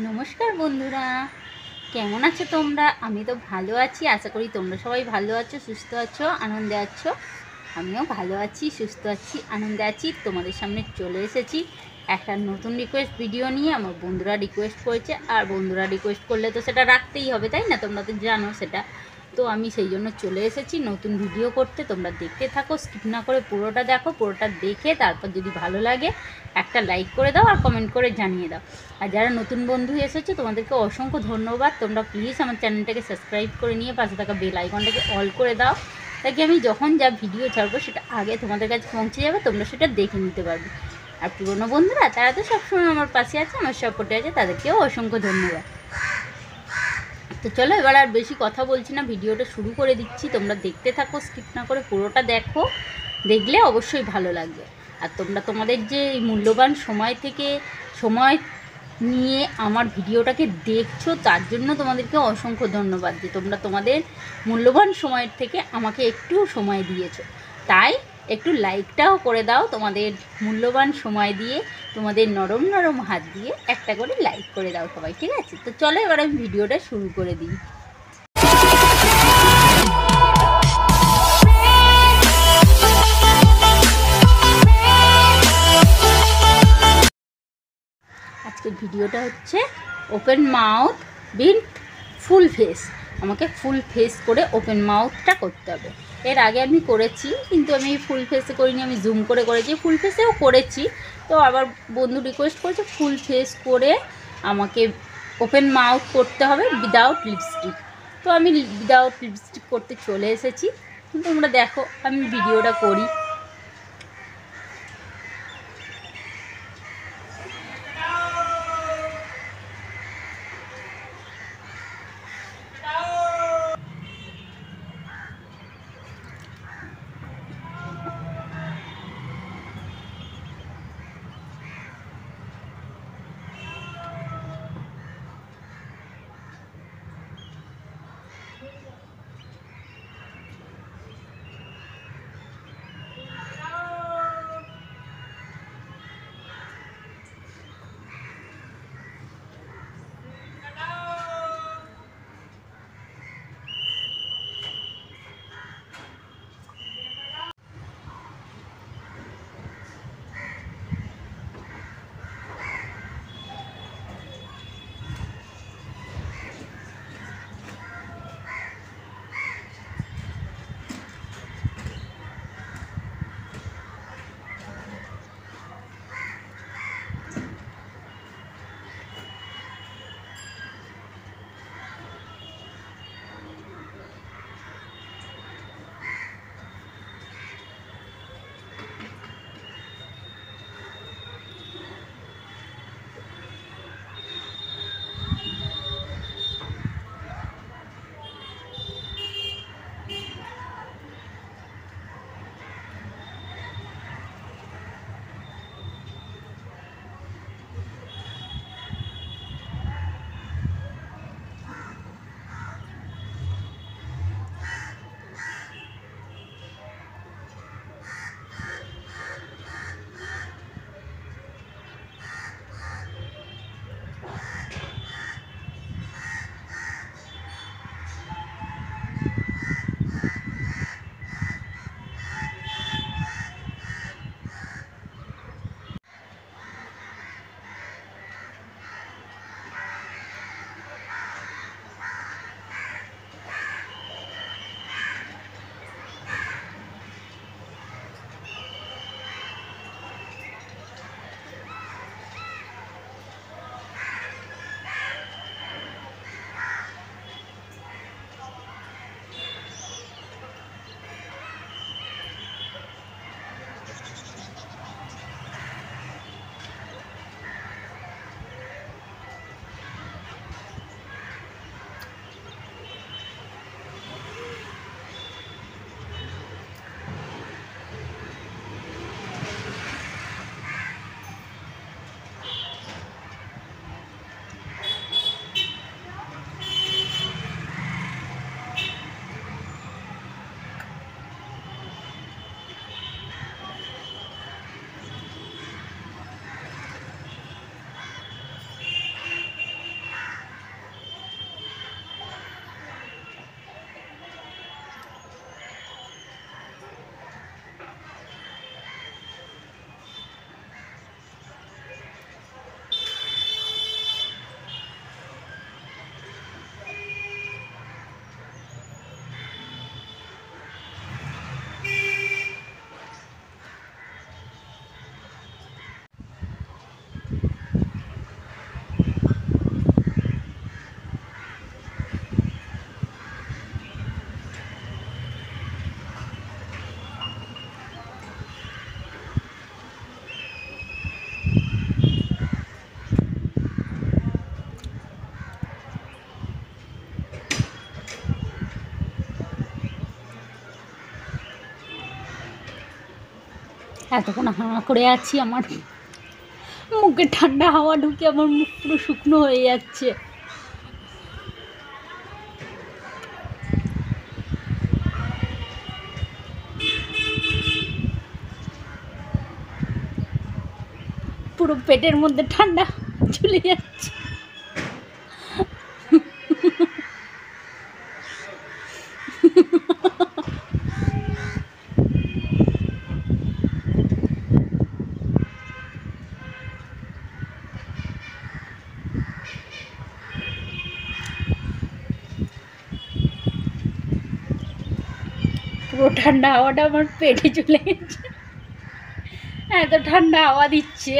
নমস্কার বন্ধুরা, কেমন আছো তোমরা? আমি তো ভালো আছি। আশা করি তোমরা সবাই ভালো আছো, সুস্থ আছো, আনন্দে আছো। আমিও ভালো আছি, সুস্থ আছি, আনন্দে আছি। তোমাদের সামনে চলে এসেছি একটা নতুন রিকোয়েস্ট ভিডিও নিয়ে। আমার বন্ধুরা রিকোয়েস্ট করেছে, আর বন্ধুরা রিকোয়েস্ট করলে তো সেটা রাখতেই হবে, তাই না? তোমরা তো জানো সেটা। তো আমি সেই জন্য চলে এসেছি নতুন ভিডিও করতে। তোমরা দেখতে থাকো, স্কিপ না করে পুরোটা দেখো। পুরোটা দেখে তারপর যদি ভালো লাগে একটা লাইক করে দাও আর কমেন্ট করে জানিয়ে দাও। আর যারা নতুন বন্ধু এসেছো তোমাদেরকে অসংখ্য ধন্যবাদ। তোমরা প্লিজ আমার চ্যানেলটাকে সাবস্ক্রাইব করে নিয়ে পাশে থাকা বেল আইকনটাকে অল করে দাও, তাকে আমি যখন যা ভিডিও ছাড়বো সেটা আগে তোমাদের কাছে পৌঁছে যাবে, তোমরা সেটা দেখে নিতে পারবে। আর পুরনো বন্ধুরা তারা তো সবসময় আমার পাশে আছে, আমার সাপোর্টে আছে, তাদেরকেও অসংখ্য ধন্যবাদ। তো চলো এবার আর বেশি কথা বলছি না, ভিডিওটা শুরু করে দিচ্ছি। তোমরা দেখতে থাকো, স্কিপ না করে পুরোটা দেখো, দেখলে অবশ্যই ভালো লাগবে। আর তোমরা তোমাদের যে এই মূল্যবান সময় নিয়ে আমার ভিডিওটাকে দেখছো, তার জন্য তোমাদেরকে অসংখ্য ধন্যবাদ যে তোমরা তোমাদের মূল্যবান সময়ের থেকে আমাকে একটু সময় দিয়েছো। তাই একটু লাইকটাও করে দাও, তোমাদের মূল্যবান সময় দিয়ে, তোমাদের নরম নরম হাত দিয়ে একটা করে লাইক করে দাও সবাই, ঠিক আছে? তো চলো এবার আমি ভিডিওটা শুরু করে দিই। আজকের ভিডিওটা হচ্ছে ওপেন মাউথ বিন ফুল ফেস। আমাকে ফুল ফেস করে ওপেন মাউথটা করতে হবে। এর আগে আমি করেছি, কিন্তু আমি ফুল ফেসে করিনি, আমি জুম করে করেছি। ফুল ফেসেও করেছি, তো আবার বন্ধু রিকোয়েস্ট করেছে ফুল ফেস করে আমাকে ওপেন মাউথ করতে হবে উইদাউট লিপস্টিক। তো আমি উইদাউট লিপস্টিক করতে চলে এসেছি। তোমরা দেখো আমি ভিডিওটা করি। এতক্ষণ হাঁ করে আছি, আমার মুখে ঠান্ডা হাওয়া ঢুকে আমার মুখ পুরো শুকনো হয়ে যাচ্ছে। পুরো পেটের মধ্যে ঠান্ডা চলে যাচ্ছে। পুরো ঠান্ডা হাওয়াটা আমার পেটে চলে গেছে, এত ঠান্ডা হাওয়া দিচ্ছে।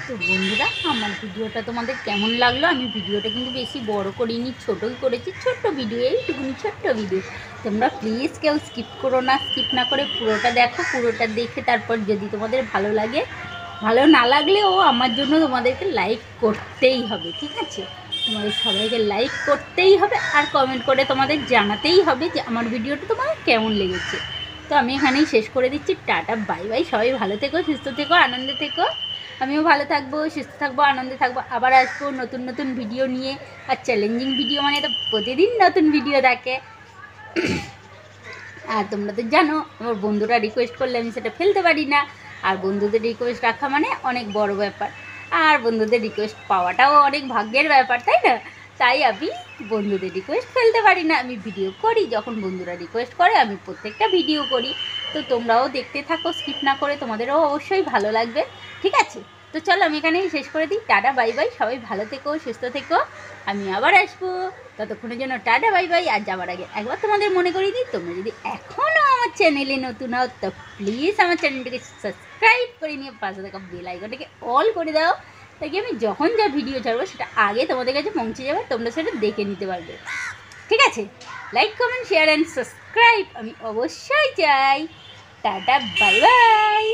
তো বন্ধুরা, আমার ভিডিওটা তোমাদের কেমন লাগলো? আমি ভিডিওটা কিন্তু বেশি বড় করিনি, ছোটোই করেছি, ছোট্ট ভিডিও, এইটুকুনি ছোট্ট ভিডিও। তোমরা প্লিজ কেউ স্কিপ করো না, স্কিপ না করে পুরোটা দেখো। পুরোটা দেখে তারপর যদি তোমাদের ভালো লাগে, ভালো না লাগলেও আমার জন্য তোমাদেরকে লাইক করতেই হবে, ঠিক আছে? তোমাদের সবাইকে লাইক করতেই হবে আর কমেন্ট করে তোমাদের জানাতেই হবে যে আমার ভিডিওটা তোমাদের কেমন লেগেছে। তো আমি এখানেই শেষ করে দিচ্ছি। Tata, bye bye. সবাই ভালো থেকো, সুস্থ থেকো, আনন্দে থেকো। আমিও ভালো থাকবো, সুস্থ থাকবো, আনন্দে থাকবো। আবার আসবো নতুন নতুন ভিডিও নিয়ে। আর চ্যালেঞ্জিং ভিডিও মানে তো প্রতিদিন নতুন ভিডিও থাকে। আর তোমরা তো জানো আমার বন্ধুরা রিকোয়েস্ট করলে আমি সেটা ফেলতে পারি না। আর বন্ধুদের রিকোয়েস্ট রাখা মানে অনেক বড় ব্যাপার, আর বন্ধুদের রিকোয়েস্ট পাওয়াটাও অনেক ভাগ্যের ব্যাপার, তাই না? তাই আমি বন্ধুদের রিকোয়েস্ট ফেলতে পারি না, আমি ভিডিও করি। যখন বন্ধুরা রিকোয়েস্ট করে আমি প্রত্যেকটা ভিডিও করি। তো তোমরাও দেখতে থাকো স্কিপ না করে, তোমাদেরও অবশ্যই ভালো লাগবে, ঠিক আছে? তো চলো আমি এখানেই শেষ করে দিই। Tata, bye bye. সবাই ভালো থেকো, সুস্থ থেকো। আমি আবার আসবো, ততক্ষণের জন্য টাটা, বাই বাই। আর যাওয়ার আগে একবার তোমাদের মনে করিয়ে দিই, তোমরা যদি এখনও আমার চ্যানেলে নতুন হও তো প্লিজ আমার চ্যানেলটাকে সাবস্ক্রাইব করে নিয়ে পাশে থাকা বেল আইকনটাকে অল করে দাও, তাই আমি যখন যা ভিডিও ছাড়বো সেটা আগে তোমাদের কাছে পৌঁছে যাবে, তোমরা সেটা দেখে নিতে পারবে, ঠিক আছে? Like, comment, share and subscribe আমি অবশ্যই চাই। Tata, bye bye.